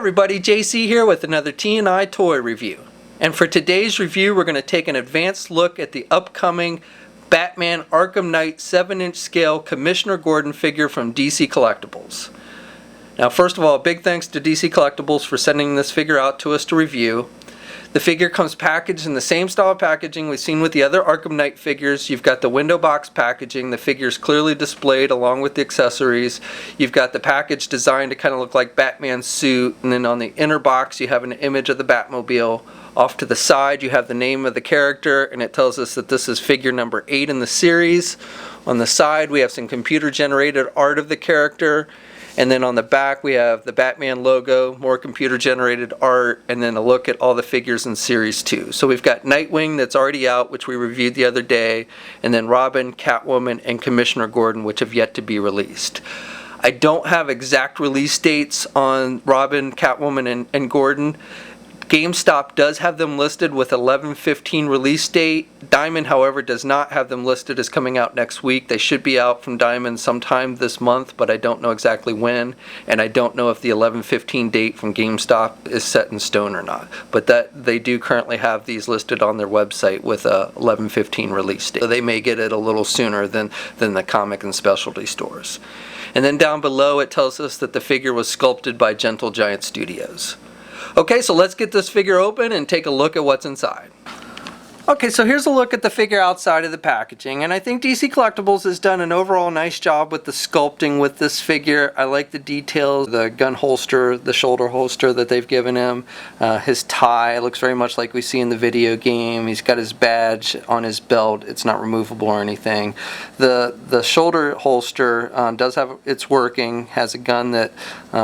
everybody, JC here with another T&I toy review. And for today's review, we're going to take an advanced look at the upcoming Batman Arkham Knight 7-inch scale Commissioner Gordon figure from DC Collectibles. Now, first of all, big thanks to DC Collectibles for sending this figure out to us to review. The figure comes packaged in the same style of packaging we've seen with the other Arkham Knight figures. You've got the window box packaging. The figure's clearly displayed along with the accessories. You've got the package designed to kind of look like Batman's suit, and then on the inner box you have an image of the Batmobile. Off to the side you have the name of the character, and it tells us that this is figure number 8 in the series. On the side we have some computer generated art of the character. And then on the back we have the Batman logo, more computer generated art, and then a look at all the figures in Series 2. So we've got Nightwing that's already out, which we reviewed the other day, and then Robin, Catwoman, and Commissioner Gordon, which have yet to be released. I don't have exact release dates on Robin, Catwoman, and Gordon. GameStop does have them listed with 11/15 release date. Diamond, however, does not have them listed as coming out next week. They should be out from Diamond sometime this month, but I don't know exactly when, and I don't know if the 11/15 date from GameStop is set in stone or not. But that they do currently have these listed on their website with a 11/15 release date. So they may get it a little sooner than the comic and specialty stores. And then down below it tells us that the figure was sculpted by Gentle Giant Studios. Okay, so let's get this figure open and take a look at what's inside. Okay, so here's a look at the figure outside of the packaging, and I think DC Collectibles has done an overall nice job with the sculpting with this figure. I like the details, the gun holster, the shoulder holster that they've given him, his tie looks very much like we see in the video game. He's got his badge on his belt, it's not removable or anything. The shoulder holster does have, it's working, has a gun that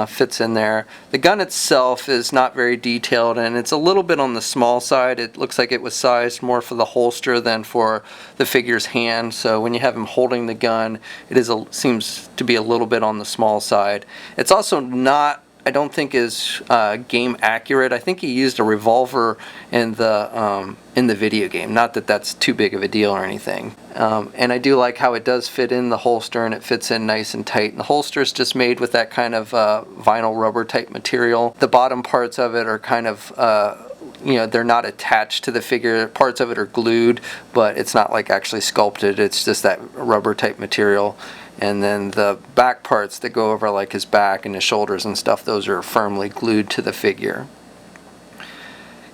fits in there. The gun itself is not very detailed, and it's a little bit on the small side. It looks like it was sized more for the holster than for the figure's hand, so when you have him holding the gun, it seems to be a little bit on the small side. It's also not, I don't think, is game accurate. I think he used a revolver in the video game. Not that that's too big of a deal or anything. And I do like how it does fit in the holster, and it fits in nice and tight. And the holster is just made with that kind of vinyl rubber type material. The bottom parts of it are kind of you know, they're not attached to the figure. Parts of it are glued, but it's not like actually sculpted. It's just that rubber type material. And then the back parts that go over like his back and his shoulders and stuff, those are firmly glued to the figure.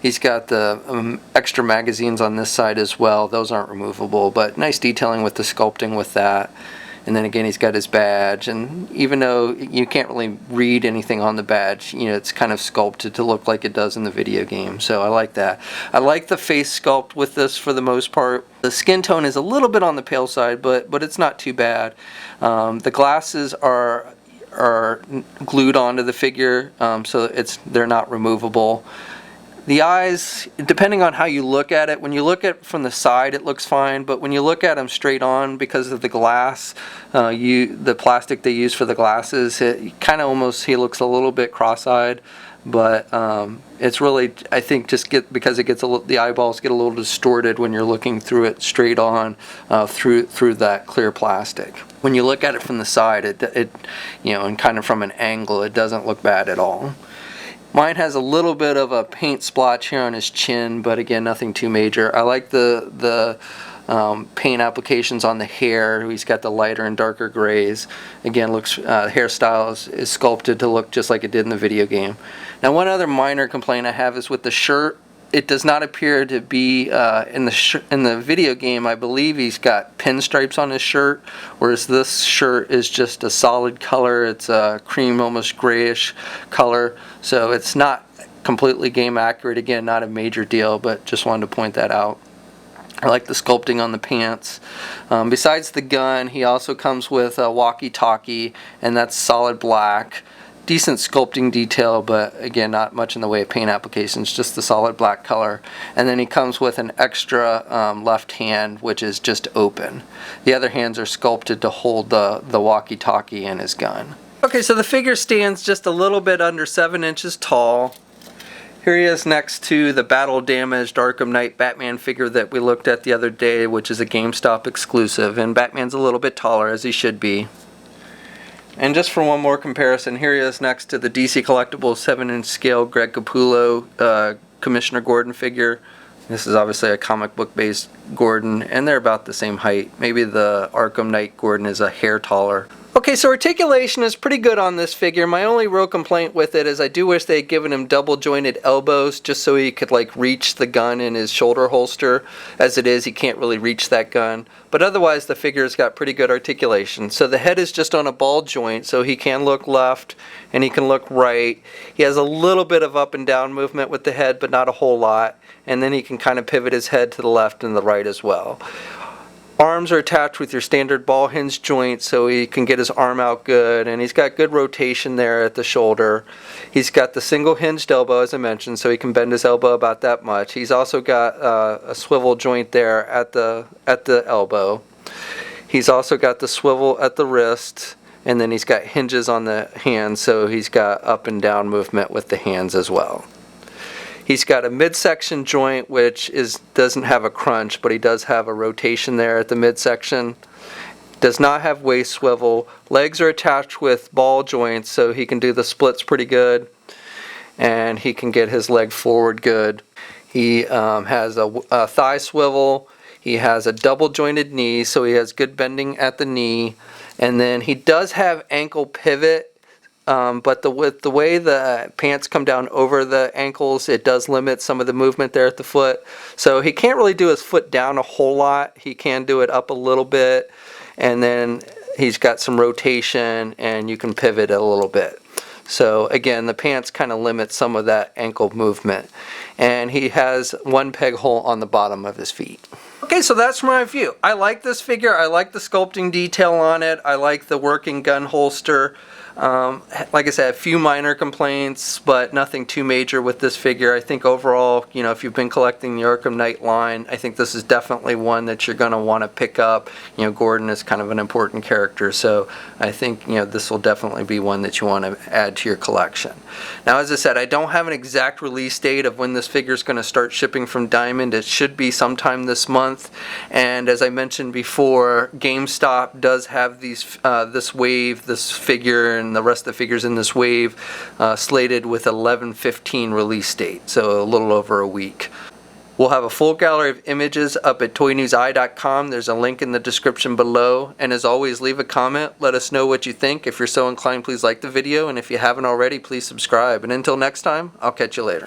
He's got the extra magazines on this side as well. Those aren't removable, but nice detailing with the sculpting with that. And then again, he's got his badge, and even though you can't really read anything on the badge, you know, it's kind of sculpted to look like it does in the video game, so I like that. I like the face sculpt with this for the most part. The skin tone is a little bit on the pale side, but it's not too bad. The glasses are glued onto the figure, so they're not removable. The eyes, depending on how you look at it, when you look at it from the side it looks fine, but when you look at them straight on, because of the glass, the plastic they use for the glasses, it kind of almost, he looks a little bit cross-eyed, but it's really, I think, just because it gets the eyeballs get a little distorted when you're looking through it straight on through that clear plastic. When you look at it from the side, it you know, and kind of from an angle, it doesn't look bad at all. Mine has a little bit of a paint splotch here on his chin, but again, nothing too major. I like the paint applications on the hair. He's got the lighter and darker grays. Again, hairstyle is sculpted to look just like it did in the video game. Now, one other minor complaint I have is with the shirt. It does not appear to be in the video game. I believe he's got pinstripes on his shirt, whereas this shirt is just a solid color. It's a cream, almost grayish color, so it's not completely game accurate. Again, not a major deal, but just wanted to point that out. I like the sculpting on the pants. Besides the gun, he also comes with a walkie-talkie, and that's solid black. Decent sculpting detail, but again, not much in the way of paint applications, just the solid black color. And then he comes with an extra left hand, which is just open. The other hands are sculpted to hold the walkie-talkie and his gun. Okay, so the figure stands just a little bit under 7 inches tall. Here he is next to the battle-damaged Arkham Knight Batman figure that we looked at the other day, which is a GameStop exclusive, and Batman's a little bit taller, as he should be. And just for one more comparison, here he is next to the DC Collectibles 7-inch scale Greg Capullo Commissioner Gordon figure. This is obviously a comic book based Gordon, and they're about the same height. Maybe the Arkham Knight Gordon is a hair taller. Okay, so articulation is pretty good on this figure. My only real complaint with it is I do wish they had given him double jointed elbows just so he could like reach the gun in his shoulder holster. As it is, he can't really reach that gun. But otherwise the figure's got pretty good articulation. So the head is just on a ball joint, so he can look left and he can look right. He has a little bit of up and down movement with the head, but not a whole lot. And then he can kind of pivot his head to the left and the right as well. Arms are attached with your standard ball hinge joint so he can get his arm out good, and he's got good rotation there at the shoulder. He's got the single hinged elbow, as I mentioned, so he can bend his elbow about that much. He's also got a swivel joint there at the elbow. He's also got the swivel at the wrist, and then he's got hinges on the hands, so he's got up and down movement with the hands as well. He's got a midsection joint which doesn't have a crunch, but he does have a rotation there at the midsection. Does not have waist swivel. Legs are attached with ball joints, so he can do the splits pretty good, and he can get his leg forward good. He has a thigh swivel. He has a double jointed knee, so he has good bending at the knee, and then he does have ankle pivot. But with the way the pants come down over the ankles, it does limit some of the movement there at the foot. So he can't really do his foot down a whole lot. He can do it up a little bit, and then he's got some rotation, and you can pivot it a little bit. So again, the pants kind of limit some of that ankle movement. And he has one peg hole on the bottom of his feet. Okay, so that's my review. I like this figure. I like the sculpting detail on it. I like the working gun holster. Like I said, a few minor complaints, but nothing too major with this figure. I think overall, you know, if you've been collecting the Arkham Knight line, I think this is definitely one that you're going to want to pick up. You know, Gordon is kind of an important character, so I think, you know, this will definitely be one that you want to add to your collection. Now, as I said, I don't have an exact release date of when this figure is going to start shipping from Diamond. It should be sometime this month, and as I mentioned before, GameStop does have these this wave, this figure, and the rest of the figures in this wave slated with 11/15 release date, so a little over a week. We'll have a full gallery of images up at toynewseye.com. There's a link in the description below, and as always, leave a comment. Let us know what you think. If you're so inclined, please like the video, and if you haven't already, please subscribe. And until next time, I'll catch you later.